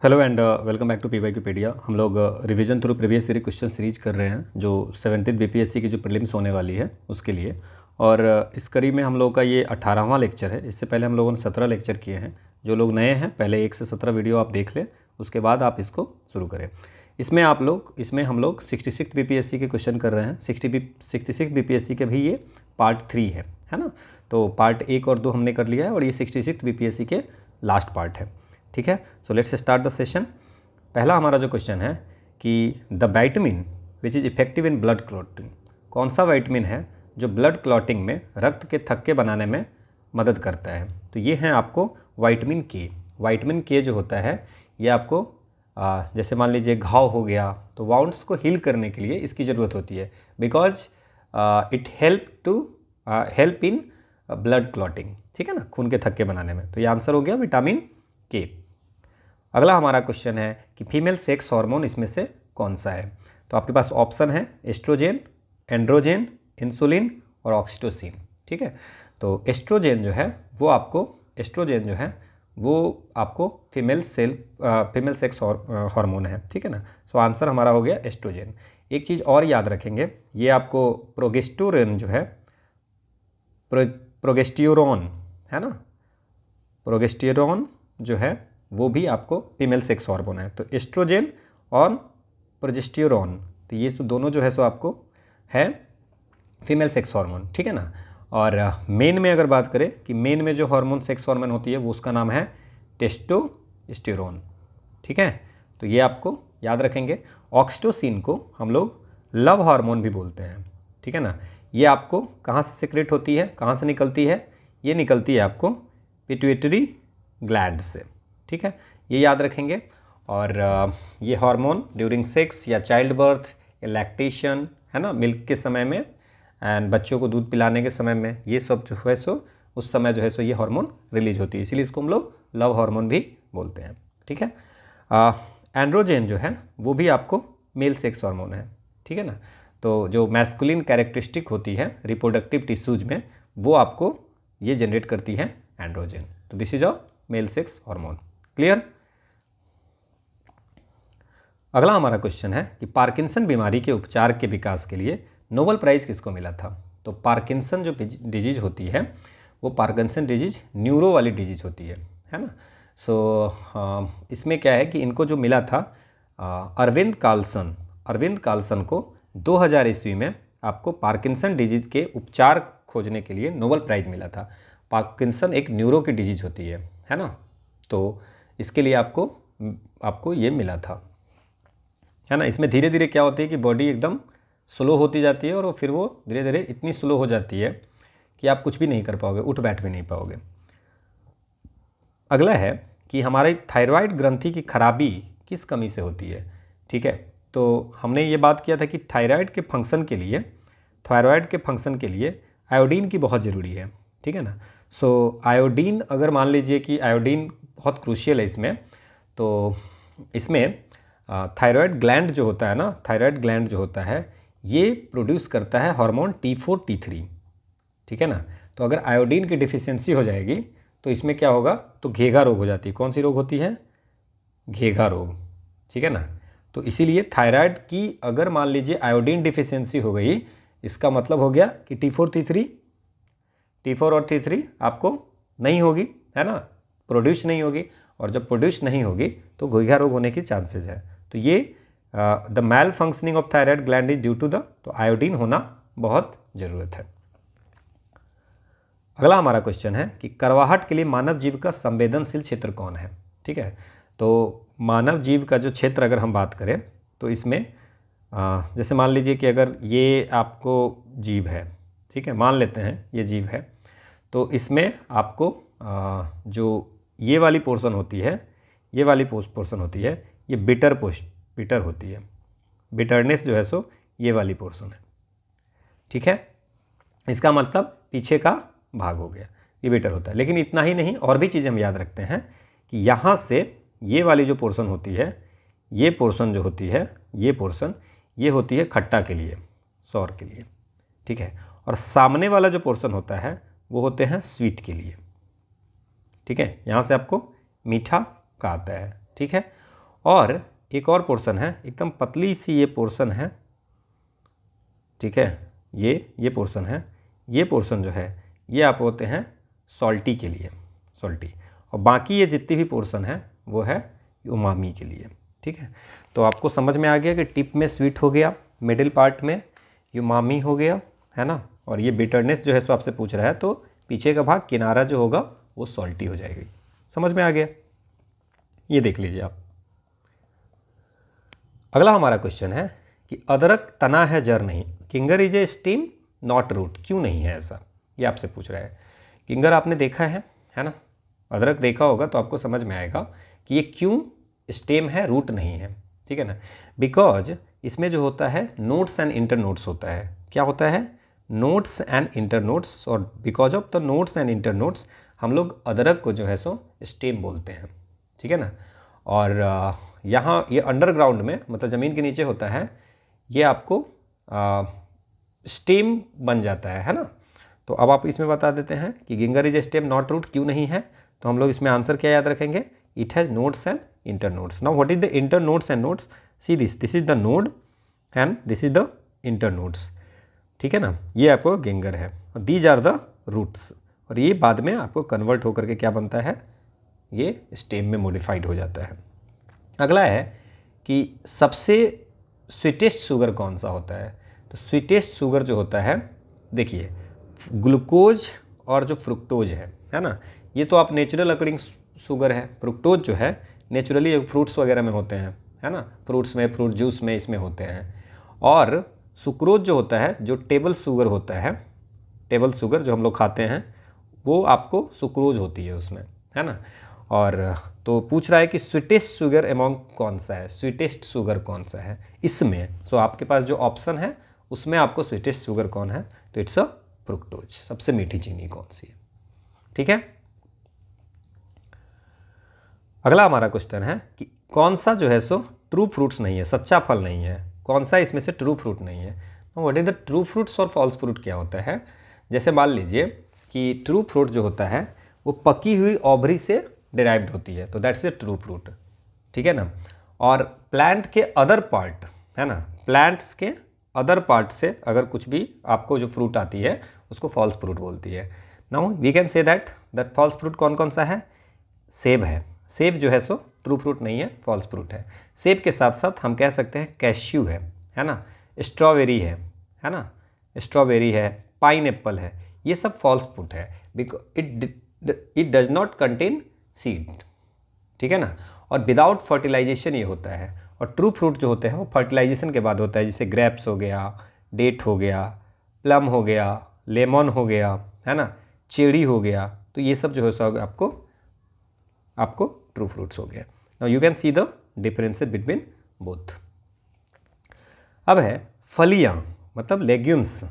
Hello and welcome back to PYQpedia. हम लोग revision through previous series question series कर रहे हैं जो 17th बीपीएससी की जो प्रीलिम्स होने वाली है उसके लिए। और इस कड़ी में हम लोग का ये 18वां लेक्चर है। इससे पहले हम लोगों ने 17 लेक्चर किए हैं। जो लोग नए हैं पहले 1 से 17 वीडियो आप देख लें, उसके बाद आप इसको शुरू करें। इसमें हम लोग 66 बीपीएससी के क्वेश्चन कर रहे हैं। 66 बीपीएससी के भी ये पार्ट 3 है ना। तो पार्ट 1 और 2 हमने कर लिया है और ये 66 बीपीएससी के लास्ट पार्ट है। ठीक है, so let's start the session. पहला हमारा जो क्वेश्चन है कि the vitamin which is effective in blood clotting, कौन सा वाइटमिन है जो ब्लड क्लॉटिंग में, रक्त के थक्के बनाने में मदद करता है। तो ये है आपको वाइटमिन के। वाइटमिन के जो होता है ये आपको जैसे मान लीजिए घाव हो गया तो वाउंड्स को हील करने के लिए इसकी ज़रूरत होती है, because it help in blood clotting. ठीक है ना, खून के थक्के बनाने में। तो ये आंसर हो गया विटामिन के। अगला हमारा क्वेश्चन है कि फीमेल सेक्स हार्मोन इसमें से कौन सा है। तो आपके पास ऑप्शन है एस्ट्रोजेन, एंड्रोजेन, इंसुलिन और ऑक्सीटोसिन। ठीक है, तो एस्ट्रोजेन जो है वो आपको फीमेल सेक्स हार्मोन है। ठीक है ना, सो आंसर हमारा हो गया एस्ट्रोजेन। एक चीज़ और याद रखेंगे, ये आपको प्रोगेस्टेरोन जो है, प्रोगेस्टेरोन है ना, प्रोगेस्टेरोन जो है वो भी आपको फीमेल सेक्स हार्मोन है। तो एस्ट्रोजेन और प्रोजेस्टेरोन, तो ये दोनों जो है सो आपको है फीमेल सेक्स हार्मोन। ठीक है ना। और मेन में अगर बात करें कि मेन में जो हार्मोन सेक्स हार्मोन होती है वो उसका नाम है टेस्टोस्टेरोन। ठीक है, तो ये आपको याद रखेंगे। ऑक्सीटोसिन को हम लोग लव हार्मोन भी बोलते हैं। ठीक है ना, ये आपको कहाँ से सिक्रेट होती है, कहाँ से निकलती है, ये निकलती है आपको पिट्यूटरी ग्लैंड से। ठीक है, ये याद रखेंगे। और ये हार्मोन ड्यूरिंग सेक्स या चाइल्ड बर्थ या लैक्टेशन है ना, मिल्क के समय में एंड बच्चों को दूध पिलाने के समय में, ये सब जो है सो उस समय जो है सो ये हार्मोन रिलीज होती है, इसीलिए इसको हम लोग लव हार्मोन भी बोलते हैं। ठीक है, एंड्रोजेन जो है वो भी आपको मेल सेक्स हार्मोन है। ठीक है ना, तो जो मैस्कुलिन कैरेक्टरिस्टिक होती है रिप्रोडक्टिव टिश्यूज में वो आपको ये जनरेट करती है एंड्रोजेन। तो this is a male sex hormone. Clear. अगला हमारा क्वेश्चन है कि पार्किंसन बीमारी के उपचार के विकास के लिए नोबेल प्राइज़ किसको मिला था। तो पार्किंसन जो डिजीज होती है वो पार्किंसन डिजीज न्यूरो वाली डिजीज होती है ना। सो इसमें क्या है कि इनको जो मिला था अरविंद कार्लसन को 2000 ईस्वी में आपको पार्किंसन डिजीज के उपचार खोजने के लिए नोबेल प्राइज़ मिला था। पार्किंसन एक न्यूरो की डिजीज होती है ना, तो इसके लिए आपको ये मिला था, है ना। इसमें धीरे धीरे क्या होती है कि बॉडी एकदम स्लो होती जाती है और फिर वो धीरे धीरे इतनी स्लो हो जाती है कि आप कुछ भी नहीं कर पाओगे, उठ बैठ भी नहीं पाओगे। अगला है कि हमारे थायराइड ग्रंथि की खराबी किस कमी से होती है। ठीक है, तो हमने ये बात किया था कि थायराइड के फंक्शन के लिए आयोडीन की बहुत ज़रूरी है। ठीक है ना, सो आयोडीन, अगर मान लीजिए कि आयोडीन बहुत क्रूशियल है इसमें, तो इसमें थायराइड ग्लैंड जो होता है ये प्रोड्यूस करता है हार्मोन T4 T3। ठीक है ना, तो अगर आयोडीन की डिफिशियंसी हो जाएगी तो इसमें क्या होगा, तो घेघा रोग हो जाती है। कौन सी रोग होती है, घेघा रोग। ठीक है ना, तो इसीलिए थायराइड की अगर मान लीजिए आयोडीन डिफिशियंसी हो गई, इसका मतलब हो गया कि T4 और T3 आपको नहीं होगी, है ना, प्रोड्यूस नहीं होगी। और जब प्रोड्यूस नहीं होगी तो घेघा रोग होने की चांसेस है। तो ये the malfunctioning of thyroid gland is due to तो आयोडीन होना बहुत ज़रूरत है। अगला हमारा क्वेश्चन है कि करवाहट के लिए मानव जीव का संवेदनशील क्षेत्र कौन है। ठीक है, तो मानव जीव का जो क्षेत्र अगर हम बात करें तो इसमें जैसे मान लीजिए कि अगर ये आपको जीव है, ठीक है, मान लेते हैं ये जीव है, तो इसमें आपको जो ये वाली पोर्शन होती है, ये बिटर होती है। बिटरनेस जो है सो ये वाली पोर्शन है। ठीक है, इसका मतलब पीछे का भाग हो गया, ये बिटर होता है। लेकिन इतना ही नहीं, और भी चीज़ हम याद रखते हैं कि यहाँ से ये वाली जो पोर्शन होती है, ये पोर्शन जो होती है, ये होती है खट्टा के लिए, सौर के लिए। ठीक है, और सामने वाला जो पोर्शन होता है वो होते हैं स्वीट के लिए। ठीक है, यहाँ से आपको मीठा का आता है। ठीक है, और एक और पोर्शन है, एकदम पतली सी ये पोर्शन है, ठीक है, ये पोर्शन है, ये पोर्शन जो है ये आप होते हैं सॉल्टी के लिए, सॉल्टी, और बाकी ये जितनी भी पोर्शन है वो है उमामी के लिए, ठीक है। तो आपको समझ में आ गया कि टिप में स्वीट हो गया, मिडिल पार्ट में उमामी हो गया, है ना, और ये बिटरनेस जो है सो आपसे पूछ रहा है, तो पीछे का भाग किनारा जो होगा वो सॉल्टी हो जाएगी। समझ में आ गया, ये देख लीजिए आप। अगला हमारा क्वेश्चन है कि अदरक तना है जड़ नहीं, ginger is a stem not root, क्यों नहीं है ऐसा, ये आपसे पूछ रहा है। किंगर आपने देखा है ना, अदरक देखा होगा तो आपको समझ में आएगा कि ये क्यों स्टेम है, रूट नहीं है, ठीक है ना। बिकॉज इसमें जो होता है नोड्स एंड इंटर नोड्स होता है, क्या होता है, नोड्स एंड इंटर नोड्स, और because of the nodes and inter nodes हम लोग अदरक को जो है सो स्टेम बोलते हैं, ठीक है ना। और यहाँ ये अंडरग्राउंड में, मतलब ज़मीन के नीचे होता है, ये आपको स्टेम बन जाता है ना। तो अब आप इसमें बता देते हैं कि ginger is a stem not root क्यों नहीं है, तो हम लोग इसमें आंसर क्या याद रखेंगे, it has nodes and inter nodes. Now what is the inter nodes end nodes, see this is the node and this is the inter nodes, ठीक है ना, ये आपको गिंगर है, और दीज आर द रूट्स, और ये बाद में आपको कन्वर्ट होकर के क्या बनता है, ये स्टेम में मॉडिफाइड हो जाता है। अगला है कि सबसे स्वीटेस्ट शुगर कौन सा होता है, तो स्वीटेस्ट शुगर जो होता है, देखिए ग्लूकोज और जो फ्रुक्टोज है ना, ये तो आप नेचुरल अकरिंग शुगर है। फ्रुक्टोज जो है नेचुरली फ्रूट्स वगैरह में होते हैं, है ना, फ्रूट्स में, फ्रूट जूस में इसमें होते हैं। और सुक्रोज जो होता है, जो टेबल शुगर होता है, टेबल शुगर जो हम लोग खाते हैं, वो आपको सुक्रोज होती है उसमें, है ना। और तो पूछ रहा है कि स्वीटेस्ट शुगर अमॉन्ग कौन सा है, स्वीटेस्ट शुगर कौन सा है इसमें, सो आपके पास जो ऑप्शन है उसमें आपको स्वीटेस्ट शुगर कौन है, तो इट्स अ फ्रुक्टोज, सबसे मीठी चीनी कौन सी है, ठीक है। अगला हमारा क्वेश्चन है कि कौन सा जो है सो ट्रू फ्रूट्स नहीं है, सच्चा फल नहीं है, कौन सा इसमें से ट्रू फ्रूट नहीं है। तो what is the true fruits और फॉल्स फ्रूट क्या होता है, जैसे मान लीजिए कि ट्रू फ्रूट जो होता है वो पकी हुई ओवरी से डिराइव्ड होती है, तो दैट्स ए ट्रू फ्रूट, ठीक है ना। और प्लांट के अदर पार्ट, है ना, प्लांट्स के अदर पार्ट से अगर कुछ भी आपको जो फ्रूट आती है उसको फॉल्स फ्रूट बोलती है। Now we can say that false fruit कौन कौन सा है, सेब है, सेब जो है सो ट्रू फ्रूट नहीं है, फॉल्स फ्रूट है। सेब के साथ साथ हम कह सकते हैं कैश्यू है ना, स्ट्रॉबेरी है ना, स्ट्रॉबेरी है, पाइनएप्पल है, ये सब फॉल्स फ्रूट है, because it does not contain seed, ठीक है ना। और विदाउट फर्टिलाइजेशन ये होता है, और ट्रू फ्रूट जो होते हैं वो फर्टिलाइजेशन के बाद होता है, जैसे ग्रेप्स हो गया, डेट हो गया, प्लम हो गया, लेमन हो गया, है ना, चेरी हो गया, तो ये सब जो है सो आपको ट्रू फ्रूट्स हो गया। Now you can see the differences between both. अब है फलियां, मतलब लेग्यूम्स,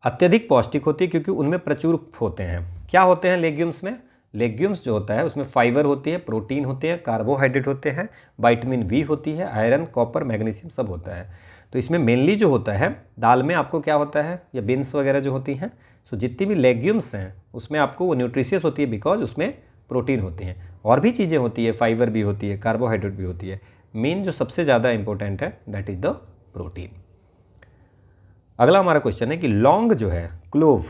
अत्यधिक पौष्टिक होती है क्योंकि उनमें प्रचुर होते हैं, क्या होते हैं लेग्यूम्स में, लेग्यूम्स जो होता है उसमें फाइबर होती है, प्रोटीन होते हैं, कार्बोहाइड्रेट होते हैं, विटामिन बी होती है, आयरन, कॉपर, मैग्नीशियम सब होता है। तो इसमें मेनली जो होता है दाल में आपको क्या होता है, या बीन्स वगैरह जो होती हैं, सो जितनी भी लेग्यूम्स हैं उसमें आपको वो न्यूट्रिशियस होती है बिकॉज उसमें प्रोटीन होती हैं, और भी चीज़ें होती है, फाइबर भी होती है, कार्बोहाइड्रेट भी होती है, मेन जो सबसे ज़्यादा इंपॉर्टेंट है दैट इज़ द प्रोटीन। अगला हमारा क्वेश्चन है कि लौंग जो है, clove,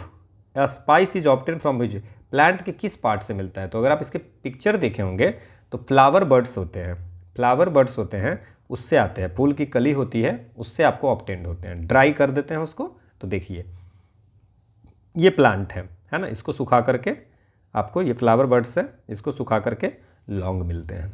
spice is obtain from which, plant के किस पार्ट से मिलता है। तो अगर आप इसके पिक्चर देखे होंगे तो फ्लावर बर्ड्स होते हैं, फ्लावर बर्ड्स होते हैं उससे आते हैं, फूल की कली होती है उससे आपको ऑब्टेन्ड होते हैं, ड्राई कर देते हैं उसको, तो देखिए ये प्लांट है ना, इसको सुखा करके आपको, ये फ्लावर बर्ड्स है, इसको सुखा करके लौंग मिलते हैं।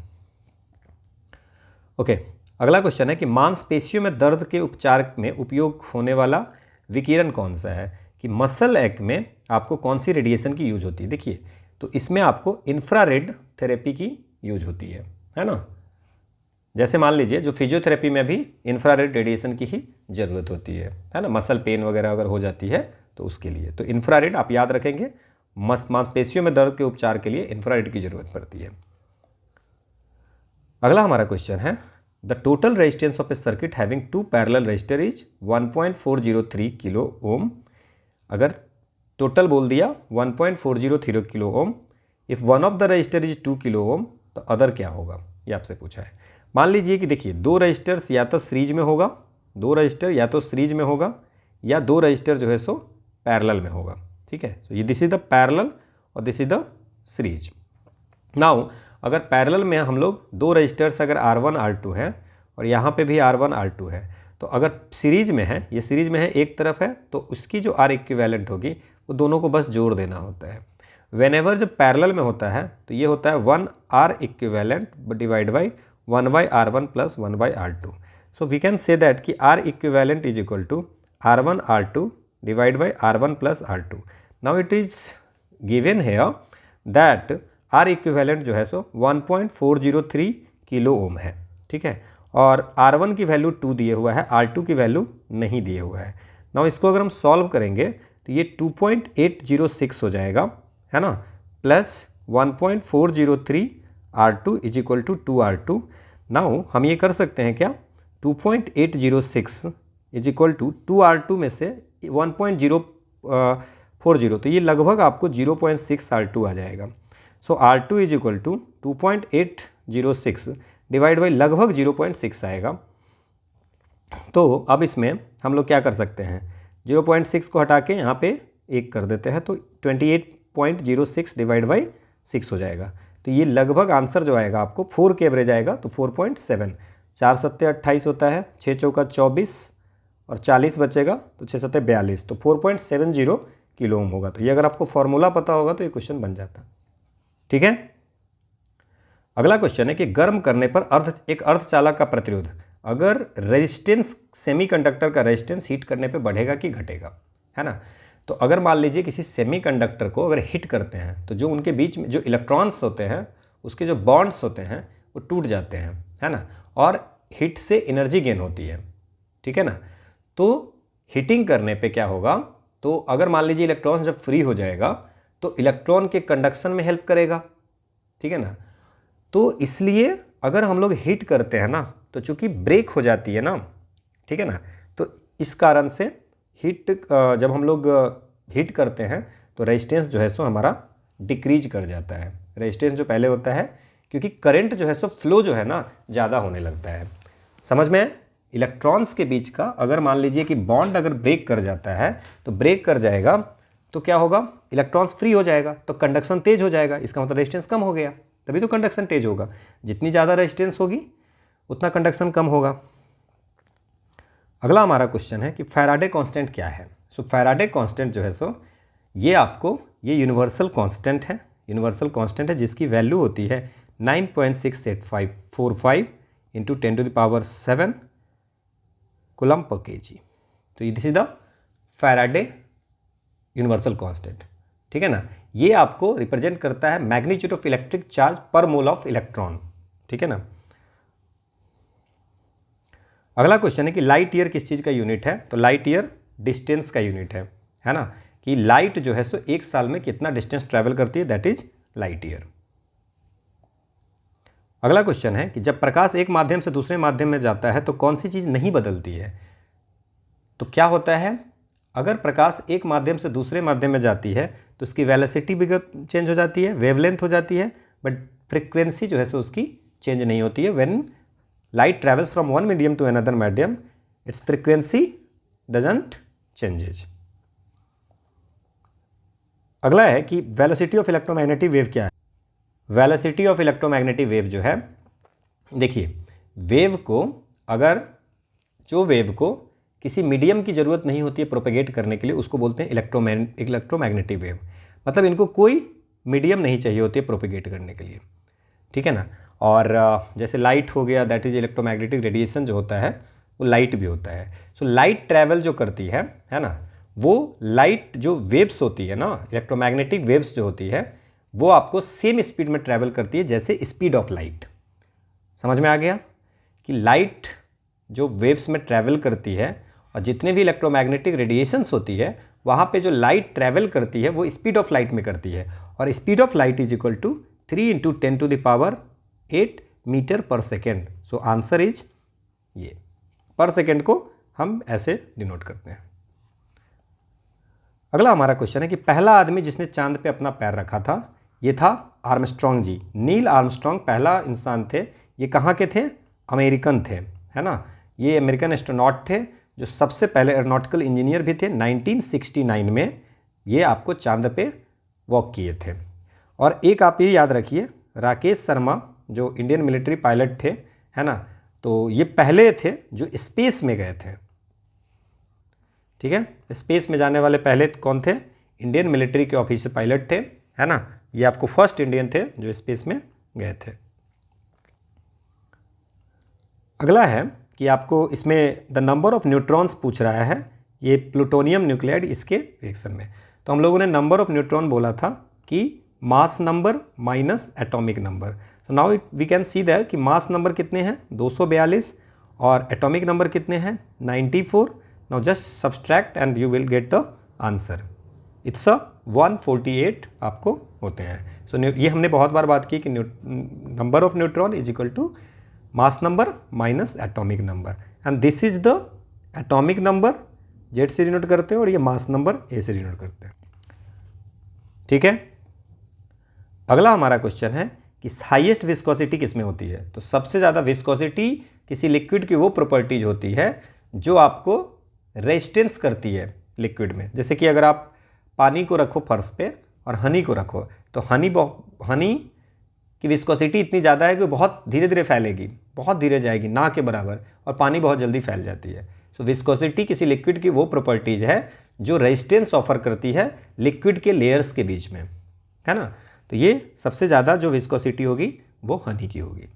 ओके, अगला क्वेश्चन है कि मांसपेशियों में दर्द के उपचार में उपयोग होने वाला विकिरण कौन सा है, कि मसल एक में आपको कौन सी रेडिएशन की यूज होती है। देखिए तो इसमें आपको इंफ्रारेड थेरेपी की यूज होती है ना, जैसे मान लीजिए जो फिजियोथेरेपी में भी इंफ्रारेड रेडिएशन की ही ज़रूरत होती है ना, मसल पेन वगैरह अगर हो जाती है तो उसके लिए, तो इंफ्रारेड आप याद रखेंगे, मांसपेशियों में दर्द के उपचार के लिए इंफ्रारेड की ज़रूरत पड़ती है। अगला हमारा क्वेश्चन है the total resistance of a circuit having two parallel resistor is 1.403 kilo ohm. अगर टोटल बोल दिया 1.403 kilo ohm, if one of the resistor is 2 kilo ohm तो अदर क्या होगा, ये आपसे पूछा है। मान लीजिए कि देखिए 2 रजिस्टर्स या तो सीरीज में होगा, 2 रजिस्टर या तो सीरीज में होगा, या 2 रजिस्टर जो है सो पैरेलल में होगा। ठीक है, सो ये दिस इज द पैरेलल और this is the series. Now अगर पैरेलल में हम लोग 2 रजिस्टर्स अगर R1 R2 है और यहाँ पे भी R1 R2 है, तो अगर सीरीज में है, ये सीरीज में है एक तरफ है, तो उसकी जो R इक्विवेलेंट होगी वो दोनों को बस जोड़ देना होता है। व्हेनेवर जब पैरेलल में होता है तो ये होता है 1 R equivalent divide by 1 by R1 plus 1 by R2। So we can say that कि R equivalent is equal to R1 R2 divide by R1 plus R2। Now it is given here that R equivalent जो है सो 1.403 kilo ओम है। ठीक है, और R1 की value 2 दिए हुआ है, R2 की वैल्यू नहीं दिए हुआ है। नाउ इसको अगर हम सॉल्व करेंगे तो ये 2.806 हो जाएगा, है ना, plus 1.403 R2 is equal to 2R2। Now हम ये कर सकते हैं क्या, 2.806 इज इक्वल टू 2R2 में से 1.040, तो ये लगभग आपको 0.6 R2 आ जाएगा। So R2 is equal to 2.806 divide by लगभग 0.6 आएगा। तो अब इसमें हम लोग क्या कर सकते हैं, 0.6 को हटा के यहाँ पे 1 कर देते हैं, तो 28.06 डिवाइड बाई 6 हो जाएगा। तो ये लगभग आंसर जो आएगा आपको 4 के एवरेज आएगा, तो 4.7। 4 सत्ते 28 होता है, 6 चौका 24 और 40 बचेगा, तो 6 सत्ते 42, तो 4.70 किलो ओम होगा। तो ये अगर आपको फॉर्मूला पता होगा तो ये क्वेश्चन बन जाता। ठीक है, अगला क्वेश्चन है कि गर्म करने पर एक अर्धचालक का प्रतिरोध, अगर रेजिस्टेंस सेमीकंडक्टर का रेजिस्टेंस हीट करने पे बढ़ेगा कि घटेगा, है ना। तो अगर मान लीजिए किसी सेमीकंडक्टर को अगर हीट करते हैं तो जो उनके बीच में जो इलेक्ट्रॉन्स होते हैं, उसके जो बॉन्ड्स होते हैं वो टूट जाते हैं, है ना, और हीट से एनर्जी गेन होती है। ठीक है ना, तो हीटिंग करने पे क्या होगा, तो अगर मान लीजिए इलेक्ट्रॉन जब फ्री हो जाएगा तो इलेक्ट्रॉन के कंडक्शन में हेल्प करेगा। ठीक है ना, तो इसलिए अगर हम लोग हीट करते हैं ना तो चूंकि ब्रेक हो जाती है ना, ठीक है ना, तो इस कारण से जब हम लोग हीट करते हैं तो रेजिस्टेंस जो है सो हमारा डिक्रीज कर जाता है। रेजिस्टेंस जो पहले होता है, क्योंकि करंट जो है सो फ्लो जो है ना ज़्यादा होने लगता है। समझ में, इलेक्ट्रॉन्स के बीच का अगर मान लीजिए कि बॉन्ड अगर ब्रेक कर जाता है तो ब्रेक कर जाएगा तो क्या होगा, इलेक्ट्रॉन्स फ्री हो जाएगा तो कंडक्शन तेज हो जाएगा, इसका मतलब रेजिस्टेंस कम हो गया, तभी तो कंडक्शन तेज होगा। जितनी ज़्यादा रेजिस्टेंस होगी उतना कंडक्शन कम होगा। अगला हमारा क्वेश्चन है कि फैराडे कांस्टेंट क्या है। सो फैराडे कांस्टेंट जो है सो ये आपको ये यूनिवर्सल कांस्टेंट है, यूनिवर्सल कांस्टेंट है जिसकी वैल्यू होती है 9.68545 इंटू 10⁻⁷ कूलम पर केजी। तो this is the Faraday universal constant. ठीक है ना, ये आपको रिप्रेजेंट करता है मैग्नीट्यूड ऑफ इलेक्ट्रिक चार्ज पर मोल ऑफ इलेक्ट्रॉन। ठीक है ना, अगला क्वेश्चन है कि लाइट ईयर किस चीज़ का यूनिट है। तो लाइट ईयर डिस्टेंस का यूनिट है ना, कि लाइट जो है सो एक साल में कितना डिस्टेंस ट्रैवल करती है, दैट इज लाइट ईयर। अगला क्वेश्चन है कि जब प्रकाश एक माध्यम से दूसरे माध्यम में जाता है तो कौन सी चीज़ नहीं बदलती है। तो क्या होता है, अगर प्रकाश एक माध्यम से दूसरे माध्यम में जाती है तो उसकी वेलोसिटी भी चेंज हो जाती है, वेवलेंथ हो जाती है, बट फ्रिक्वेंसी जो है सो उसकी चेंज नहीं होती है। When light travels from one medium to another medium its frequency doesn't changes. अगला है कि वेलोसिटी ऑफ इलेक्ट्रोमैग्नेटिक वेव क्या है। वेलोसिटी ऑफ इलेक्ट्रोमैग्नेटिक वेव जो है, देखिए वेव को जो वेव को किसी मीडियम की ज़रूरत नहीं होती है प्रोपेगेट करने के लिए, उसको बोलते हैं इलेक्ट्रोमैग्नेटिक वेव। मतलब इनको कोई मीडियम नहीं चाहिए होती है प्रोपेगेट करने के लिए। ठीक है ना, और जैसे लाइट हो गया, दैट इज इलेक्ट्रोमैग्नेटिक रेडिएशन जो होता है वो लाइट भी होता है। सो लाइट ट्रैवल जो करती है ना, वो लाइट जो वेव्स होती है ना, इलेक्ट्रोमैग्नेटिक वेव्स जो होती है वो आपको सेम स्पीड में ट्रैवल करती है जैसे स्पीड ऑफ लाइट। समझ में आ गया कि लाइट जो वेव्स में ट्रैवल करती है और जितने भी इलेक्ट्रोमैग्नेटिक रेडिएशंस होती है वहाँ पे जो लाइट ट्रैवल करती है वो स्पीड ऑफ लाइट में करती है, और speed of light is equal to 3 × 10⁸ metre per second. So answer is ये, पर सेकेंड को हम ऐसे डिनोट करते हैं। अगला हमारा क्वेश्चन है कि पहला आदमी जिसने चांद पे अपना पैर रखा था ये था आर्मस्ट्रॉन्ग जी। नील आर्मस्ट्रॉन्ग पहला इंसान थे। ये कहाँ के थे, अमेरिकन थे, है ना। ये अमेरिकन एस्ट्रोनॉट थे जो सबसे पहले एरोनॉटिकल इंजीनियर भी थे। 1969 में ये आपको चांद पे वॉक किए थे। और एक आप ये याद रखिए, राकेश शर्मा जो इंडियन मिलिट्री पायलट थे, है ना, तो ये पहले थे जो स्पेस में गए थे। ठीक है, स्पेस में जाने वाले पहले कौन थे? इंडियन मिलिट्री के ऑफिसर पायलट थे, है ना। ये आपको फर्स्ट इंडियन थे जो स्पेस में गए थे। अगला है कि आपको इसमें द नंबर ऑफ न्यूट्रॉन्स पूछ रहा है, ये प्लूटोनियम न्यूक्लियाइड इसके रिएक्शन में। तो हम लोगों ने नंबर ऑफ न्यूट्रॉन बोला था कि mass number minus atomic number. तो now we can see that कि मास नंबर कितने हैं? 242 और एटॉमिक नंबर कितने हैं? 94। Now just subtract and you will get the answer. It's 148 आपको होते हैं। सो ये हमने बहुत बार बात की कि number of neutron is equal to mass number minus atomic number, and this is the atomic number Z से डिनोट करते हैं और ये मास नंबर ए से डिनोट करते हैं। ठीक है, अगला हमारा क्वेश्चन है कि हाईएस्ट विस्कोसिटी किस में होती है? तो सबसे ज़्यादा विस्कोसिटी किसी लिक्विड की वो प्रॉपर्टीज होती है जो आपको रेजिस्टेंस करती है लिक्विड में। जैसे कि अगर आप पानी को रखो फर्श पे और हनी को रखो, तो हनी की विस्कोसिटी इतनी ज़्यादा है कि बहुत धीरे धीरे फैलेगी, बहुत धीरे जाएगी, ना के बराबर, और पानी बहुत जल्दी फैल जाती है। सो विस्कोसिटी किसी लिक्विड की वो प्रॉपर्टीज है जो रेजिस्टेंस ऑफर करती है लिक्विड के लेयर्स के बीच में, है ना। तो ये सबसे ज़्यादा जो विस्कोसिटी होगी वो हनी की होगी।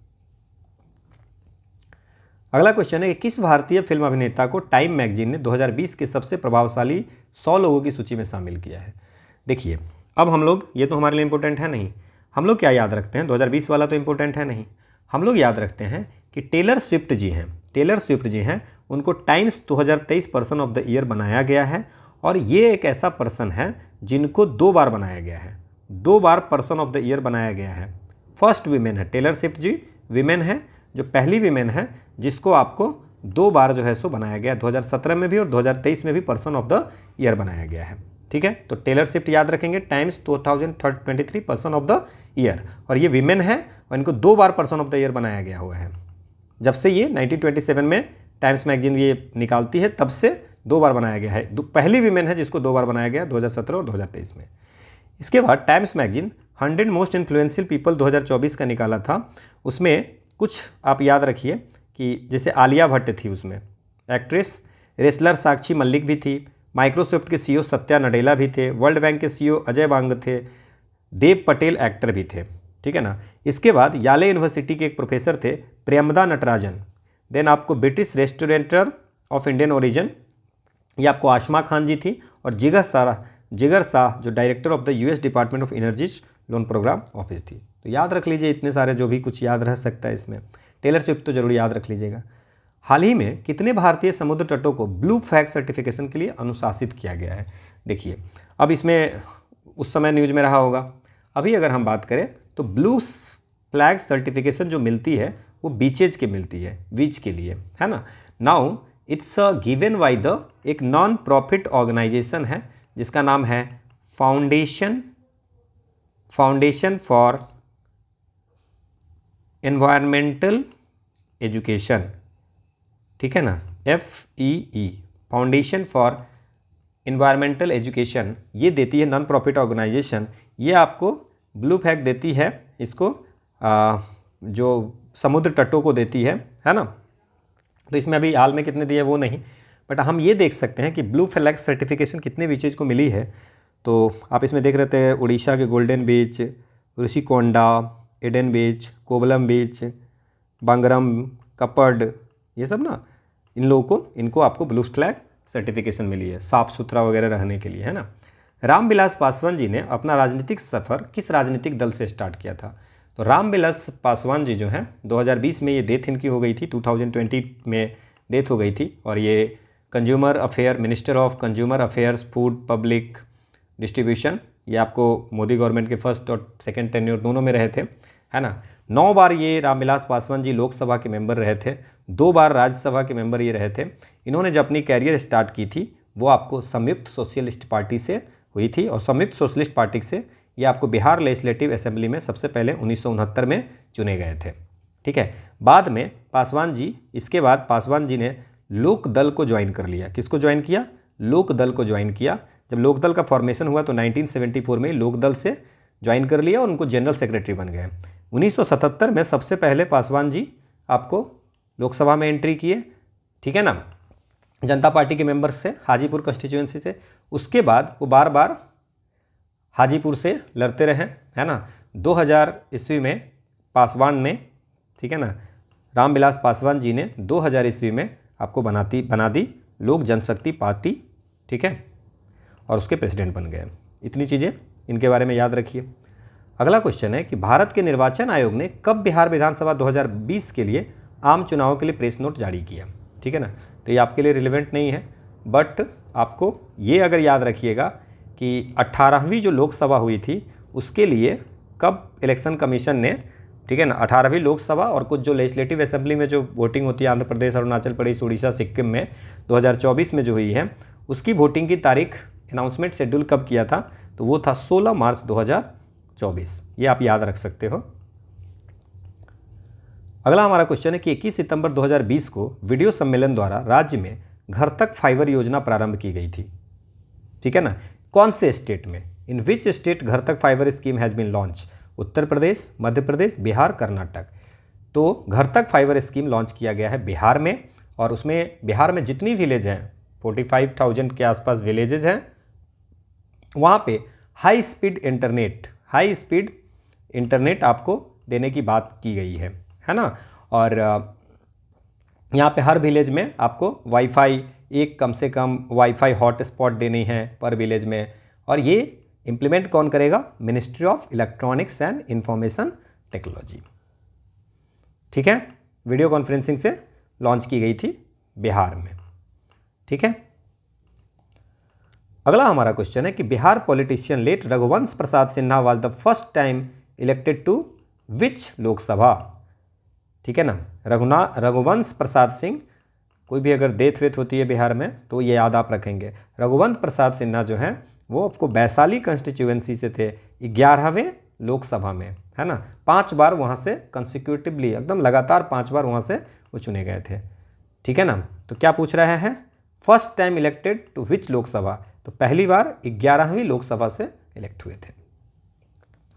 अगला क्वेश्चन है कि किस भारतीय फिल्म अभिनेता को टाइम मैगजीन ने 2020 के सबसे प्रभावशाली 100 लोगों की सूची में शामिल किया है? देखिए, अब हम लोग, ये तो हमारे लिए इंपॉर्टेंट है नहीं, हम लोग क्या याद रखते हैं? 2020 वाला तो इंपॉर्टेंट है नहीं, हम लोग याद रखते हैं कि टेलर स्विफ्ट जी हैं, टेलर स्विफ्ट जी हैं, उनको times 2023 person of the year बनाया गया है। और ये एक ऐसा पर्सन है जिनको 2 बार बनाया गया है, 2 बार पर्सन ऑफ द ईयर बनाया गया है। फर्स्ट वीमेन है टेलर स्विफ्ट जी, वीमेन है, जो पहली वीमेन है जिसको आपको 2 बार जो है सो बनाया गया, 2017 में भी और 2023 में भी पर्सन ऑफ द ईयर बनाया गया है। ठीक है, तो टेलर स्विफ्ट याद रखेंगे, times 2023 person of the year, और ये वीमेन है और इनको 2 बार पर्सन ऑफ द ईयर बनाया गया हुआ है। जब से ये 1927 में टाइम्स मैगजीन ये निकालती है, तब से 2 बार बनाया गया है। पहली वीमेन है जिसको 2 बार बनाया गया, 2017 और 2023 में। इसके बाद times magazine 100 most influential people 2024 का निकाला था। उसमें कुछ आप याद रखिए कि जैसे आलिया भट्ट थी उसमें एक्ट्रेस, रेसलर साक्षी मलिक भी थी, माइक्रोसॉफ्ट के सीईओ सत्या नडेला भी थे, वर्ल्ड बैंक के सीईओ अजय बांग थे, देव पटेल एक्टर भी थे। ठीक है ना। इसके बाद याले यूनिवर्सिटी के एक प्रोफेसर थे प्रेमदा नटराजन। देन आपको British restaurateur of Indian origin, ये आपको आशमा खान जी थी, और जिगर शाह जो director of the US Department of Energy Loan Program Office थी। तो याद रख लीजिए इतने सारे, जो भी कुछ याद रह सकता है इसमें। टेलर स्विफ्ट तो जरूर याद रख लीजिएगा। हाल ही में कितने भारतीय समुद्र तटों को ब्लू फ्लैग सर्टिफिकेशन के लिए अनुशासित किया गया है? देखिए, अब इसमें उस समय न्यूज में रहा होगा, अभी अगर हम बात करें तो ब्लू फ्लैग सर्टिफिकेशन जो मिलती है वो बीचेज के मिलती है, बीच के लिए, है ना। Now it's given by the एक नॉन प्रॉफिट ऑर्गेनाइजेशन है जिसका नाम है फाउंडेशन फॉर एनवायरमेंटल एजुकेशन। ठीक है ना, FEE, foundation for environmental education, ये देती है नॉन प्रॉफिट ऑर्गेनाइजेशन। ये आपको ब्लू फ्लैग देती है, इसको जो समुद्र तटों को देती है ना। तो इसमें अभी हाल में कितने दिए वो नहीं, बट हम ये देख सकते हैं कि ब्लू फ्लैग सर्टिफिकेशन कितने बीचेज को मिली है। तो आप इसमें देख रहे थे उड़ीसा के गोल्डन बीच, ऋषिकोंडा, एडन बीच, कोवलम बीच, बांगरम, कपड़, ये सब ना, इनको आपको ब्लू फ्लैग सर्टिफिकेशन मिली है साफ़ सुथरा वगैरह रहने के लिए, है ना। रामविलास पासवान जी ने अपना राजनीतिक सफ़र किस राजनीतिक दल से स्टार्ट किया था? तो रामविलास पासवान जी जो हैं 2020 में ये डेथ इनकी हो गई थी, 2020 में डेथ हो गई थी, और ये consumer affair, minister of consumer affairs, food public distribution, ये आपको मोदी गवर्नमेंट के फर्स्ट और सेकंड टेन्योर दोनों में रहे थे, है ना। 9 बार ये रामविलास पासवान जी लोकसभा के मेंबर रहे थे, 2 बार राज्यसभा के मेंबर ये रहे थे। इन्होंने जो अपनी कैरियर स्टार्ट की थी वो आपको संयुक्त सोशलिस्ट पार्टी से हुई थी, और संयुक्त सोशलिस्ट पार्टी से ये आपको बिहार लेजिस्लेटिव असेंबली में सबसे पहले 1969 में चुने गए थे। ठीक है। बाद में पासवान जी, इसके बाद पासवान जी ने लोक दल को ज्वाइन कर लिया। किसको ज्वाइन किया? लोक दल को ज्वाइन किया। जब लोक दल का फॉर्मेशन हुआ तो 1974 में लोक दल से ज्वाइन कर लिया और उनको जनरल सेक्रेटरी बन गए। 1977 में सबसे पहले पासवान जी आपको लोकसभा में एंट्री किए, ठीक है ना, जनता पार्टी के मेंबर्स से, हाजीपुर कंस्टिट्यूएंसी से। उसके बाद वो बार बार हाजीपुर से लड़ते रहे, है ना। 2000 ईस्वी में पासवान ने, ठीक है ना, रामविलास पासवान जी ने 2000 ईस्वी में आपको बना दी लोक जनशक्ति पार्टी, ठीक है, और उसके प्रेसिडेंट बन गए। इतनी चीज़ें इनके बारे में याद रखिए। अगला क्वेश्चन है कि भारत के निर्वाचन आयोग ने कब बिहार विधानसभा 2020 के लिए आम चुनाव के लिए प्रेस नोट जारी किया, ठीक है ना। तो ये आपके लिए रिलेवेंट नहीं है, बट आपको ये अगर याद रखिएगा कि 18वीं जो लोकसभा हुई थी उसके लिए कब इलेक्शन कमीशन ने, ठीक है ना, 18वीं लोकसभा और कुछ जो लेजिस्लेटिव असेंबली में जो वोटिंग होती है आंध्र प्रदेश, अरुणाचल प्रदेश, उड़ीसा, सिक्किम में 2024 में जो हुई है, उसकी वोटिंग की तारीख अनाउंसमेंट शेड्यूल कब किया था? तो वो था 16 मार्च 2024। ये आप याद रख सकते हो। अगला हमारा क्वेश्चन है कि 21 सितंबर 2020 को वीडियो सम्मेलन द्वारा राज्य में घर तक फाइबर योजना प्रारंभ की गई थी, ठीक है ना। कौन से स्टेट में? इन विच state Ghar Tak fibre scheme has been launch? Uttar Pradesh, Madhya Pradesh, Bihar, Karnataka. तो Ghar Tak fibre scheme launch किया गया है बिहार में, और उसमें बिहार में जितनी विलेज हैं 45,000 के आसपास विलेजेज हैं, वहाँ पे हाई स्पीड इंटरनेट आपको देने की बात की गई है ना। और यहाँ पे हर विलेज में आपको वाईफाई, एक कम से कम वाईफाई हॉटस्पॉट देनी है पर विलेज में। और ये इम्प्लीमेंट कौन करेगा? Ministry of electronics and information technology, ठीक है। वीडियो कॉन्फ्रेंसिंग से लॉन्च की गई थी बिहार में, ठीक है। अगला हमारा क्वेश्चन है कि Bihar politician late Raghuvansh Prasad Sinha was the first time elected to which Lok Sabha, ठीक है ना। रघुवंश प्रसाद सिंह, कोई भी अगर डेथ वेथ होती है बिहार में तो ये याद आप रखेंगे। रघुवंश प्रसाद सिन्हा जो है वो आपको वैशाली कंस्टिट्यूएंसी से थे 11वें लोकसभा में, है ना। 5 बार वहाँ से कंसिक्यूटिवली, एकदम लगातार 5 बार वहाँ से वो चुने गए थे, ठीक है ना। तो क्या पूछ रहा है? First time elected to which Lok Sabha, तो पहली बार 11वीं लोकसभा से इलेक्ट हुए थे,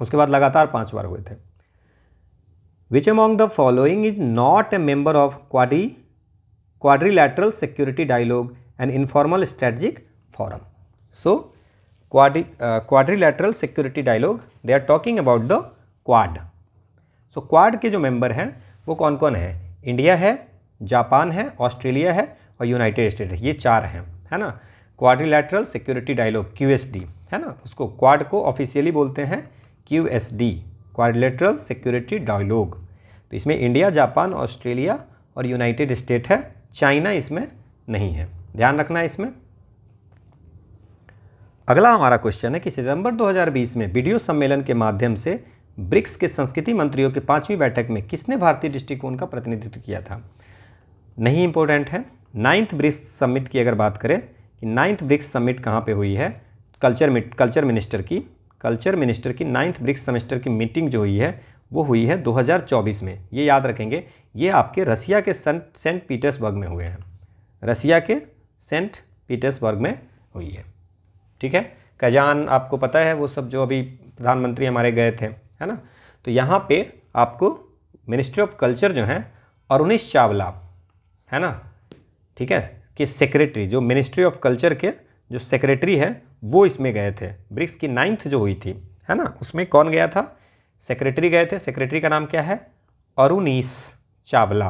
उसके बाद लगातार 5 बार हुए थे। Which among the following is not a member of quadrilateral security dialogue and informal strategic forum? So quadrilateral security dialogue, they are talking about the quad. So quad के जो मेंबर हैं वो कौन कौन है? इंडिया है, जापान है, Australia है और यूनाइटेड स्टेट है। ये 4 हैं, है ना। क्वाड्रिलैटरल सिक्योरिटी डायलॉग QSD, है ना, उसको क्वाड को ऑफिशियली बोलते हैं QSD, क्वाड्रिलैटरल सिक्योरिटी डायलॉग। तो इसमें इंडिया, जापान, ऑस्ट्रेलिया और यूनाइटेड स्टेट है, चाइना इसमें नहीं है, ध्यान रखना है इसमें। अगला हमारा क्वेश्चन है कि सितंबर 2020 में वीडियो सम्मेलन के माध्यम से ब्रिक्स के संस्कृति मंत्रियों की 5वीं बैठक में किसने भारतीय दृष्टिकोण का प्रतिनिधित्व किया था? नहीं इंपॉर्टेंट है। 9th ब्रिक्स समिट की अगर बात करें कि 9th ब्रिक्स समिट कहाँ पे हुई है? कल्चर मिनिस्टर की 9th ब्रिक्स सेमेस्टर की मीटिंग जो हुई है वो हुई है 2024 में। ये याद रखेंगे, ये आपके रसिया के सेंट पीटर्सबर्ग में हुए हैं, रसिया के सेंट पीटर्सबर्ग में हुई है, ठीक है। कजान आपको पता है, वो सब जो अभी प्रधानमंत्री हमारे गए थे, है ना। तो यहाँ पे आपको मिनिस्ट्री ऑफ कल्चर जो है अरुणीश चावला, है ना, ठीक है, कि सेक्रेटरी, जो मिनिस्ट्री ऑफ कल्चर के जो सेक्रेटरी है वो इसमें गए थे। ब्रिक्स की 9th जो हुई थी, है ना, उसमें कौन गया था? सेक्रेटरी गए थे। सेक्रेटरी का नाम क्या है? अरुणीश चावला।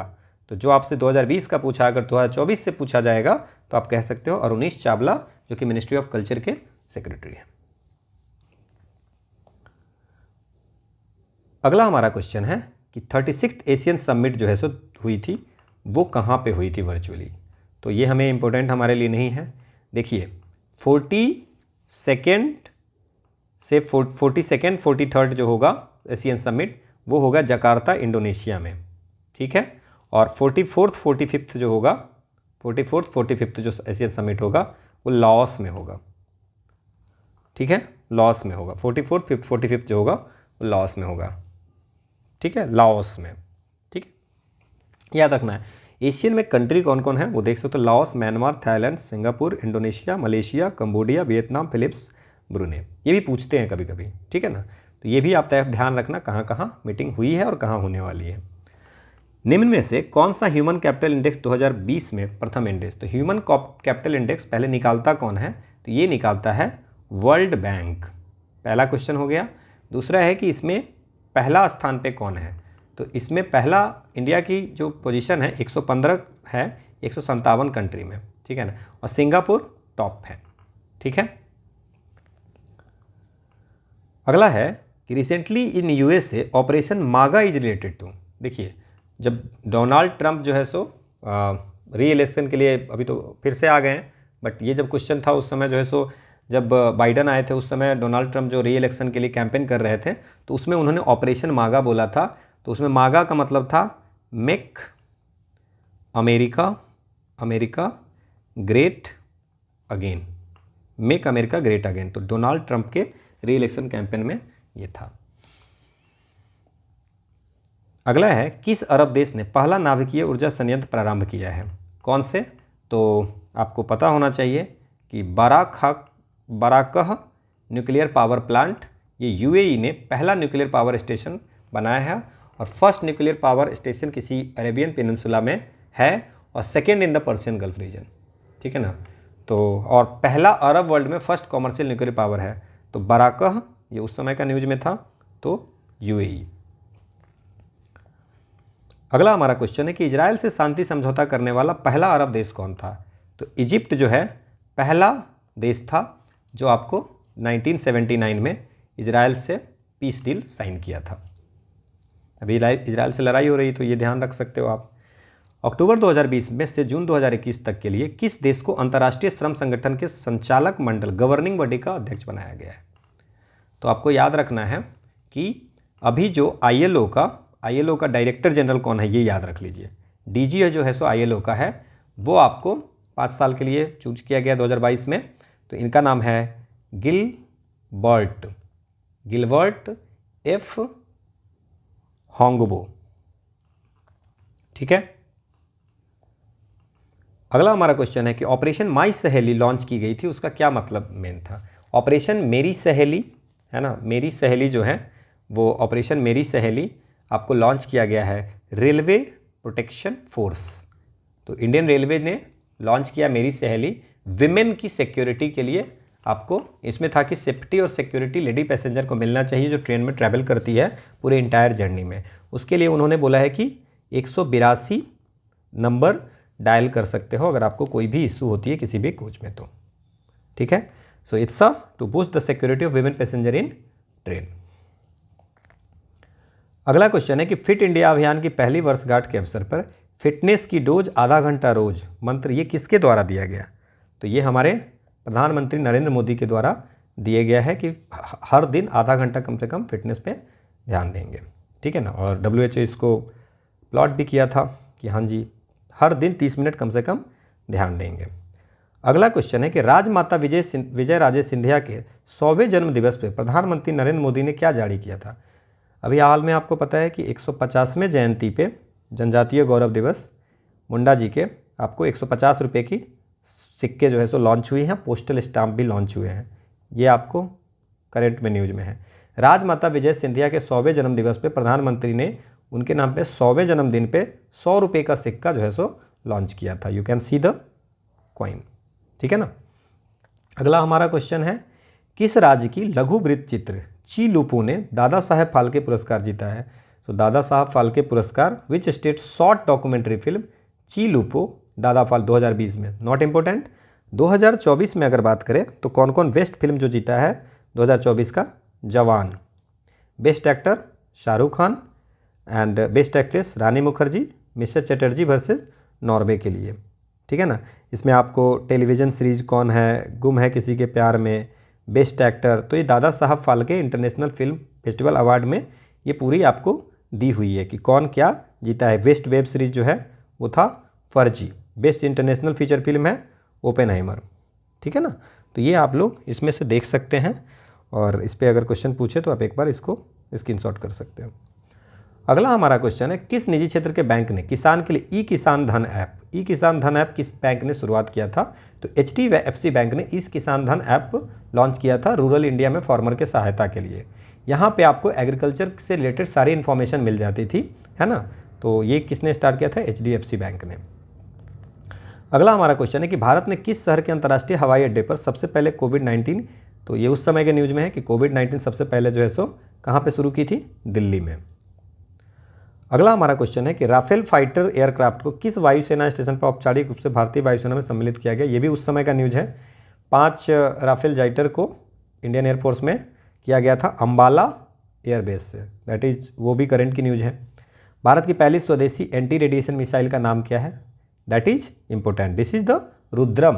तो जो आपसे 2020 का पूछा, अगर 2024 से पूछा जाएगा तो आप कह सकते हो अरुणीश चावला, जो कि मिनिस्ट्री ऑफ कल्चर के सेक्रेटरी है। अगला हमारा क्वेश्चन है कि 36th एशियन समिट जो है सो हुई थी, वो कहाँ पे हुई थी वर्चुअली? तो ये हमें इम्पोर्टेंट हमारे लिए नहीं है। देखिए 42nd से 43rd जो होगा एशियन समिट, वो होगा जकार्ता, इंडोनेशिया में, ठीक है। और 44th 45th जो होगा, 44th 45th जो एशियन समिट होगा वो लाओस में होगा, ठीक है, लाओस में होगा। 44th 45th जो होगा वो लाओस में होगा, ठीक है, लाओस में, ठीक है। याद रखना है। एशियन में कंट्री कौन कौन है वो देख सकते हो, Laos, Myanmar, Thailand, Singapore, Indonesia, Malaysia, Cambodia, Vietnam, Philips, Brunei. ये भी पूछते हैं कभी कभी, ठीक है ना। तो ये भी आप ध्यान रखना कहाँ कहाँ मीटिंग हुई है और कहाँ होने वाली है। निम्न में से कौन सा ह्यूमन कैपिटल इंडेक्स 2020 में प्रथम इंडेक्स, तो ह्यूमन कैपिटल इंडेक्स पहले निकालता कौन है, तो ये निकालता है वर्ल्ड बैंक। पहला क्वेश्चन हो गया। दूसरा है कि इसमें पहला स्थान पे कौन है, तो इसमें पहला इंडिया की जो पोजीशन है 115 है 157 कंट्री में, ठीक है ना, और सिंगापुर टॉप है, ठीक है। अगला है कि रिसेंटली इन यूएसए ऑपरेशन मागा इज रिलेटेड टू। देखिए, जब डोनाल्ड ट्रंप जो है सो री इलेक्शन के लिए अभी तो फिर से आ गए हैं, बट ये जब क्वेश्चन था उस समय जो है सो जब बाइडन आए थे उस समय डोनाल्ड ट्रंप जो री इलेक्शन के लिए कैंपेन कर रहे थे, तो उसमें उन्होंने ऑपरेशन मागा बोला था। तो उसमें मागा का मतलब था make America great again, make America great again. तो डोनाल्ड ट्रंप के री इलेक्शन कैंपेन में ये था। अगला है किस अरब देश ने पहला नाभिकीय ऊर्जा संयंत्र प्रारंभ किया है, कौन से, तो आपको पता होना चाहिए कि बाराकह न्यूक्लियर पावर प्लांट, ये यूएई ने पहला न्यूक्लियर पावर स्टेशन बनाया है, और फर्स्ट न्यूक्लियर पावर स्टेशन किसी अरेबियन पेनिनसुला में है, और second in the Persian Gulf region, ठीक है ना। तो और पहला अरब वर्ल्ड में फर्स्ट कॉमर्शियल न्यूक्लियर पावर है, तो बाराकह ये उस समय का न्यूज में था, तो यूएई। अगला हमारा क्वेश्चन है कि इजराइल से शांति समझौता करने वाला पहला अरब देश कौन था, तो इजिप्ट जो है पहला देश था जो आपको 1979 में इजराइल से पीस डील साइन किया था। अभी इजराइल से लड़ाई हो रही, तो ये ध्यान रख सकते हो आप। अक्टूबर 2020 में से जून 2021 तक के लिए किस देश को अंतर्राष्ट्रीय श्रम संगठन के संचालक मंडल गवर्निंग बॉडी का अध्यक्ष बनाया गया है, तो आपको याद रखना है कि अभी जो आईएलओ का डायरेक्टर जनरल कौन है, ये याद रख लीजिए। डीजी जो है सो आईएलओ का है, वो आपको 5 साल के लिए चूज किया गया 2022 में, तो इनका नाम है गिलबर्ट एफ होंगबो, ठीक है। अगला हमारा क्वेश्चन है कि ऑपरेशन माई सहेली लॉन्च की गई थी, उसका क्या मतलब मेन था। ऑपरेशन मेरी सहेली है ना, मेरी सहेली जो है वो ऑपरेशन मेरी सहेली आपको लॉन्च किया गया है रेलवे प्रोटेक्शन फोर्स। तो इंडियन रेलवे ने लॉन्च किया मेरी सहेली विमेन की सिक्योरिटी के लिए। आपको इसमें था कि सेफ्टी और सिक्योरिटी लेडी पैसेंजर को मिलना चाहिए जो ट्रेन में ट्रैवल करती है पूरे इंटायर जर्नी में। उसके लिए उन्होंने बोला है कि 182 नंबर डायल कर सकते हो अगर आपको कोई भी इशू होती है किसी भी कोच में, तो ठीक है। So it's to boost the security of women passenger in train. अगला क्वेश्चन है कि फिट इंडिया अभियान की पहली वर्षगांठ के अवसर पर फिटनेस की डोज आधा घंटा रोज मंत्र ये किसके द्वारा दिया गया, तो ये हमारे प्रधानमंत्री नरेंद्र मोदी के द्वारा दिया गया है कि हर दिन आधा घंटा कम से कम फिटनेस पे ध्यान देंगे, ठीक है ना। और WHO इसको प्लॉट भी किया था कि हाँ जी हर दिन 30 मिनट कम से कम ध्यान देंगे। अगला क्वेश्चन है कि राजमाता विजय राजे सिंधिया के 100वें जन्म दिवस पर प्रधानमंत्री नरेंद्र मोदी ने क्या जारी किया था। अभी हाल में आपको पता है कि 150वें जयंती पे जनजातीय गौरव दिवस मुंडा जी के आपको 150 रुपये की सिक्के जो है सो लॉन्च हुई हैं, पोस्टल स्टाम्प भी लॉन्च हुए हैं, ये आपको करंट में न्यूज में है। राजमाता विजय सिंधिया के 100वें जन्म दिवस पे प्रधानमंत्री ने उनके नाम पे 100वें जन्मदिन पे 100 रुपये का सिक्का जो है सो लॉन्च किया था। You can see the coin, ठीक है ना। अगला हमारा क्वेश्चन है किस राज्य की लघु वृत्त चित्र ची लुपो ने दादा साहेब फाल्के पुरस्कार जीता है। तो दादा साहब फाल्के पुरस्कार which state short documentary film ची लुपो दादा फाल 2020 में, नॉट इम्पोर्टेंट। 2024 में अगर बात करें तो कौन कौन बेस्ट फिल्म जो जीता है 2024 का, जवान। Best actor Shahrukh Khan and best actress Rani Mukherjee, mister Chatterjee versus Norway के लिए, ठीक है ना। इसमें आपको टेलीविज़न सीरीज कौन है, गुम है किसी के प्यार में, बेस्ट एक्टर, तो ये Dada Saheb Phalke international film festival award में ये पूरी आपको दी हुई है कि कौन क्या जीता है। बेस्ट वेब सीरीज जो है वो था फर्जी, बेस्ट इंटरनेशनल फीचर फिल्म है ओपेनहाइमर, ठीक है ना। तो ये आप लोग इसमें से देख सकते हैं और इस पर अगर क्वेश्चन पूछे तो आप एक बार इसको स्क्रीनशॉट कर सकते हो। अगला हमारा क्वेश्चन है, किस निजी क्षेत्र के बैंक ने किसान के लिए ई किसान धन ऐप किस बैंक ने शुरुआत किया था? तो HDFC बैंक ने इस किसान धन ऐप लॉन्च किया था रूरल इंडिया में फार्मर के सहायता के लिए। यहाँ पे आपको एग्रीकल्चर से रिलेटेड सारी इन्फॉर्मेशन मिल जाती थी, है ना। तो ये किसने स्टार्ट किया था? HDFC बैंक ने। अगला हमारा क्वेश्चन है कि भारत ने किस शहर के अंतर्राष्ट्रीय हवाई अड्डे पर सबसे पहले कोविड-19, तो ये उस समय के न्यूज़ में है कि कोविड-19 सबसे पहले जो है सो कहाँ पे शुरू की थी? दिल्ली में। अगला हमारा क्वेश्चन है कि राफेल फाइटर एयरक्राफ्ट को किस वायुसेना स्टेशन पर औपचारिक रूप से भारतीय वायुसेना में सम्मिलित किया गया? ये भी उस समय का न्यूज़ है। 5 राफेल जाइटर को इंडियन एयरफोर्स में किया गया था अम्बाला एयरबेस से, दैट इज़ वो भी करंट की न्यूज़ है। भारत की पहली स्वदेशी एंटी रेडिएशन मिसाइल का नाम क्या है? That is important, this is the Rudram,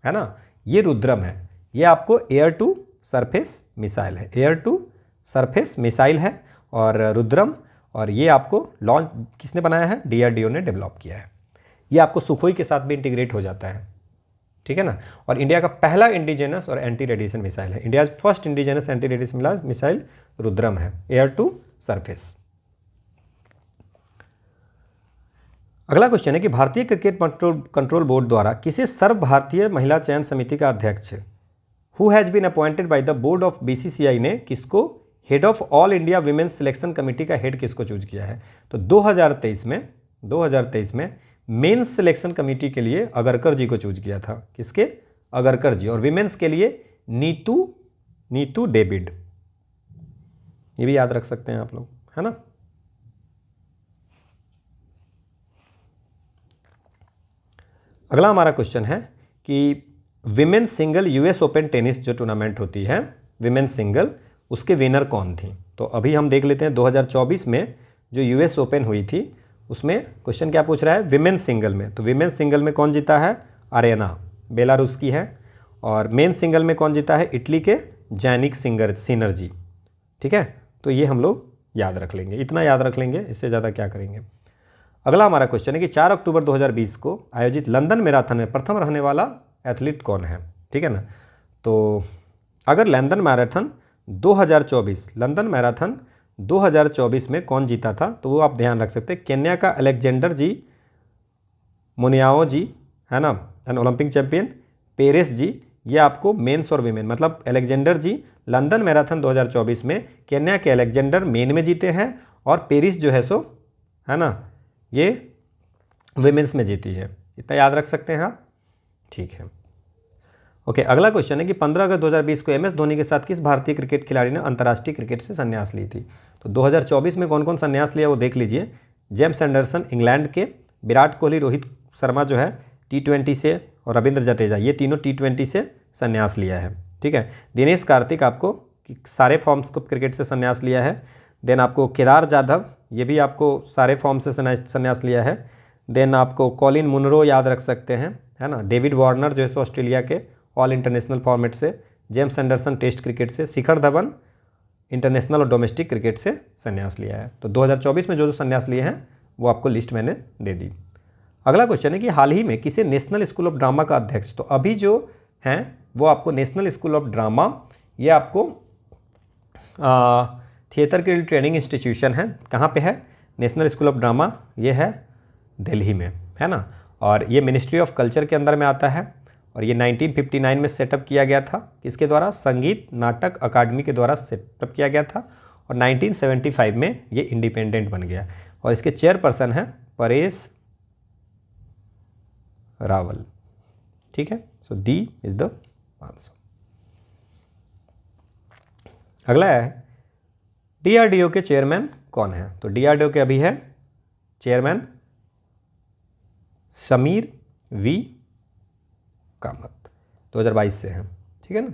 है ना। ये रुद्रम है, ये आपको एयर टू सरफेस मिसाइल है, एयर टू सरफेस मिसाइल है और रुद्रम, और ये आपको लॉन्च किसने बनाया है? DRDO ने डेवलप किया है। ये आपको सुखोई के साथ भी इंटीग्रेट हो जाता है, ठीक है ना। और इंडिया का पहला इंडिजिनस और एंटी रेडिएशन मिसाइल है, India first indigenous anti radiation missile Rudram है, एयर टू सरफेस। अगला क्वेश्चन है कि भारतीय क्रिकेट कंट्रोल बोर्ड द्वारा किसे सर्व भारतीय महिला चयन समिति का अध्यक्ष who has been appointed by the board of BCCI ने किसको head of All India women's selection committee का हेड किसको चूज किया है? तो 2023 में मेंस सिलेक्शन कमेटी के लिए अगरकर जी को चूज किया था। किसके? अगरकर जी। और विमेंस के लिए नीतू डेविड, ये भी याद रख सकते हैं आप लोग, है ना। अगला हमारा क्वेश्चन है कि women single US open tennis जो टूर्नामेंट होती है विमेन सिंगल, उसके विनर कौन थी? तो अभी हम देख लेते हैं 2024 में जो US ओपन हुई थी उसमें क्वेश्चन क्या पूछ रहा है? विमेन सिंगल में। तो विमेन सिंगल में कौन जीता है? अरेना, बेलारूस की है। और मेन सिंगल में कौन जीता है? इटली के जैनिक सिनर्जी, ठीक है। तो ये हम लोग याद रख लेंगे, इतना याद रख लेंगे, इससे ज़्यादा क्या करेंगे। अगला हमारा क्वेश्चन है कि 4 अक्टूबर 2020 को आयोजित लंदन मैराथन में प्रथम रहने वाला एथलीट कौन है? ठीक है ना। तो अगर लंदन मैराथन 2024 में कौन जीता था, तो वो आप ध्यान रख सकते हैं, केन्या का अलेक्जेंडर जी मुनियाओ जी, है ना, एन ओलंपिक चैंपियन। पेरेस जी, ये आपको मेंस और वीमेन, मतलब अलेक्जेंडर जी लंदन मैराथन 2024 में केन्या के अलेक्जेंडर मेन में जीते हैं, और पेरिस जो है सो, है ना, ये विमेंस में जीती है। इतना याद रख सकते हैं आप, ठीक है। ओके, अगला क्वेश्चन है कि 15 अगस्त 2020 को MS धोनी के साथ किस भारतीय क्रिकेट खिलाड़ी ने अंतर्राष्ट्रीय क्रिकेट से संन्यास ली थी? तो 2024 में कौन कौन संन्यास लिया वो देख लीजिए। जेम्स एंडरसन इंग्लैंड के, विराट कोहली, रोहित शर्मा जो है T20 से, और रविंद्र जडेजा, ये तीनों T20 से संन्यास लिया है, ठीक है। दिनेश कार्तिक आपको सारे फॉर्म्स को क्रिकेट से संन्यास लिया है। देन आपको केदार जाधव, ये भी आपको सारे फॉर्म से संन्यास लिया है। देन आपको कॉलिन मुनरो याद रख सकते हैं, है ना। डेविड वार्नर जो है सो ऑस्ट्रेलिया के ऑल इंटरनेशनल फॉर्मेट से। जेम्स एंडरसन टेस्ट क्रिकेट से। शिखर धवन इंटरनेशनल और डोमेस्टिक क्रिकेट से संन्यास लिया है। तो 2024 में जो संन्यास लिए हैं वो आपको लिस्ट मैंने दे दी। अगला क्वेश्चन है कि हाल ही में किसे नेशनल स्कूल ऑफ ड्रामा का अध्यक्ष, तो अभी जो हैं वो आपको नेशनल स्कूल ऑफ ड्रामा, ये आपको थिएटर के ट्रेनिंग इंस्टीट्यूशन है। कहाँ पे है? नेशनल स्कूल ऑफ ड्रामा, ये है दिल्ली में, है ना। और ये मिनिस्ट्री ऑफ कल्चर के अंदर में आता है, और ये 1959 में सेटअप किया गया था। किसके द्वारा? संगीत नाटक अकादमी के द्वारा सेटअप किया गया था, और 1975 में ये इंडिपेंडेंट बन गया, और इसके चेयरपर्सन हैं परेश रावल, ठीक है। सो डी इज द आंसर। अगला है DRDO के चेयरमैन कौन है? तो DRDO के अभी है चेयरमैन समीर V कामत, 2022 से हैं, ठीक है ना।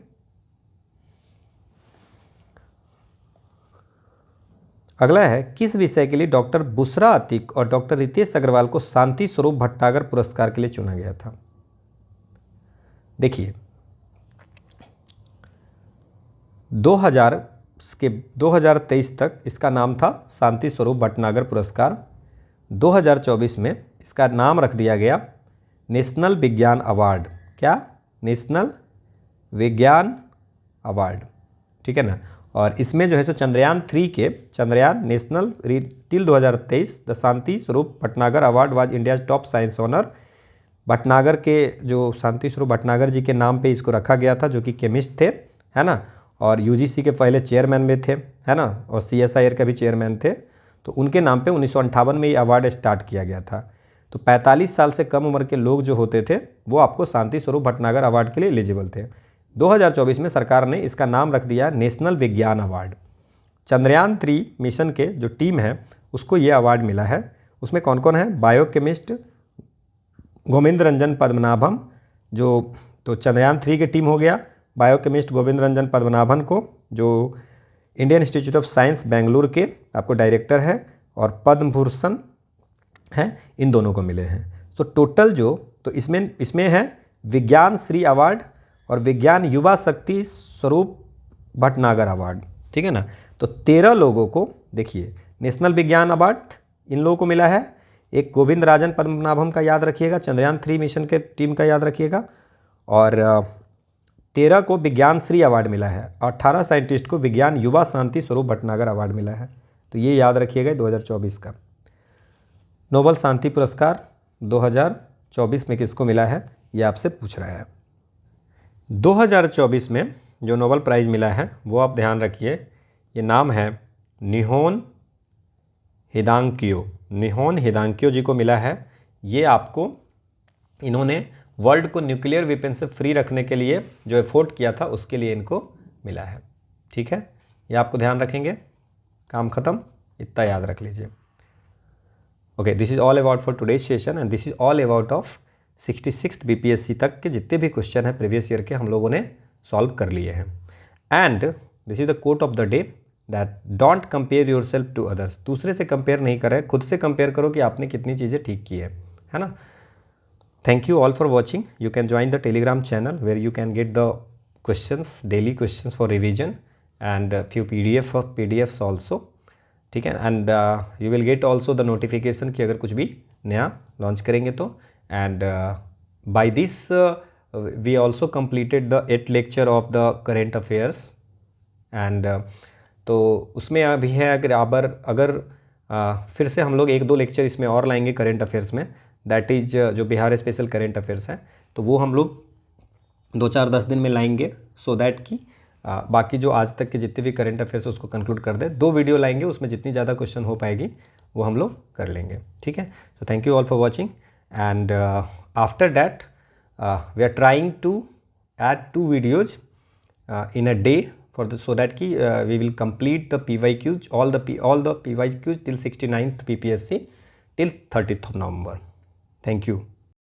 अगला है किस विषय के लिए डॉक्टर बुशरा अतीक और डॉक्टर रितेश अग्रवाल को शांति स्वरूप भट्टागर पुरस्कार के लिए चुना गया था? देखिए 2023 तक इसका नाम था शांति स्वरूप भटनागर पुरस्कार। 2024 में इसका नाम रख दिया गया नेशनल विज्ञान अवार्ड। क्या? नेशनल विज्ञान अवार्ड, ठीक है ना। और इसमें जो है so Chandrayaan national till 2023 the Shanti Swarup Bhatnagar award was India top science honour. Bhatnagar के जो शांति स्वरूप भटनागर जी के नाम पे इसको रखा गया था, जो कि केमिस्ट थे, है ना, और यूजीसी के पहले चेयरमैन में थे, है ना, और सीएसआईआर का भी चेयरमैन थे। तो उनके नाम पे 1958 में ये अवार्ड स्टार्ट किया गया था। तो 45 साल से कम उम्र के लोग जो होते थे वो आपको शांति स्वरूप भटनागर अवार्ड के लिए एलिजिबल थे। 2024 में सरकार ने इसका नाम रख दिया नेशनल विज्ञान अवार्ड। चंद्रयान 3 मिशन के जो टीम है उसको ये अवार्ड मिला है। उसमें कौन कौन है? बायोकेमिस्ट गोविंद रंजन पद्मनाभम, जो तो चंद्रयान 3 की टीम हो गया। बायोकेमिस्ट गोविंद रंजन पद्मनाभन को, जो Indian institute of science Bengaluru के आपको डायरेक्टर है, और पद्म भूषण है, इन दोनों को मिले हैं। तो टोटल जो तो इसमें है विज्ञान श्री अवार्ड और विज्ञान युवा शक्ति स्वरूप भटनागर अवार्ड, ठीक है ना। तो 13 लोगों को देखिए नेशनल विज्ञान अवार्ड इन लोगों को मिला है। एक गोविंद राजन पद्मनाभम का याद रखिएगा, चंद्रयान 3 मिशन के टीम का याद रखिएगा, और 13 को विज्ञान श्री अवार्ड मिला है। 18 साइंटिस्ट को विज्ञान युवा शांति स्वरूप भटनागर अवार्ड मिला है। तो ये याद रखिएगा 2024 का। नोबल शांति पुरस्कार 2024 में किसको मिला है, ये आपसे पूछ रहा है। 2024 में जो नोबल प्राइज़ मिला है वो आप ध्यान रखिए, ये नाम है निहोन हिदांक्यो जी को मिला है। ये आपको इन्होंने वर्ल्ड को न्यूक्लियर वेपन से फ्री रखने के लिए जो एफोर्ट किया था उसके लिए इनको मिला है, ठीक है। ये आपको ध्यान रखेंगे, काम ख़त्म, इतना याद रख लीजिए। Okay, this is all about for today's session and this is all about of 66th BPSC तक के जितने भी क्वेश्चन हैं प्रीवियस ईयर के हम लोगों ने सॉल्व कर लिए हैं। And this is the quote of the day that don't compare yourself to others. दूसरे से कंपेयर नहीं करें, खुद से कंपेयर करो कि आपने कितनी चीज़ें ठीक की है ना। Thank you all for watching. You can join the Telegram channel where you can get the questions, daily questions for revision and a few PDFs also. ठीक है, and you will get also the notification कि अगर कुछ भी नया launch करेंगे तो। and by this we also completed the 8th lecture of the current affairs and तो उसमें अभी है अगर फिर से हम लोग 1-2 लेक्चर इसमें और लाएंगे करेंट अफेयर्स में, दैट इज़ जो बिहार स्पेशल करेंट अफेयर्स है, तो वो हम लोग 2-4-10 दिन में लाएंगे, सो दैट कि बाकी जो आज तक के जितने भी करेंट अफेयर्स है उसको कंक्लूड कर दे। 2 वीडियो लाएंगे, उसमें जितनी ज़्यादा क्वेश्चन हो पाएगी वो हम लोग कर लेंगे, ठीक है। So thank you all for watching and after that we are trying to add 2 videos in a day for the so that we will complete the PYQs all the PYQs till 69th PPSC till 30th of November. Thank you.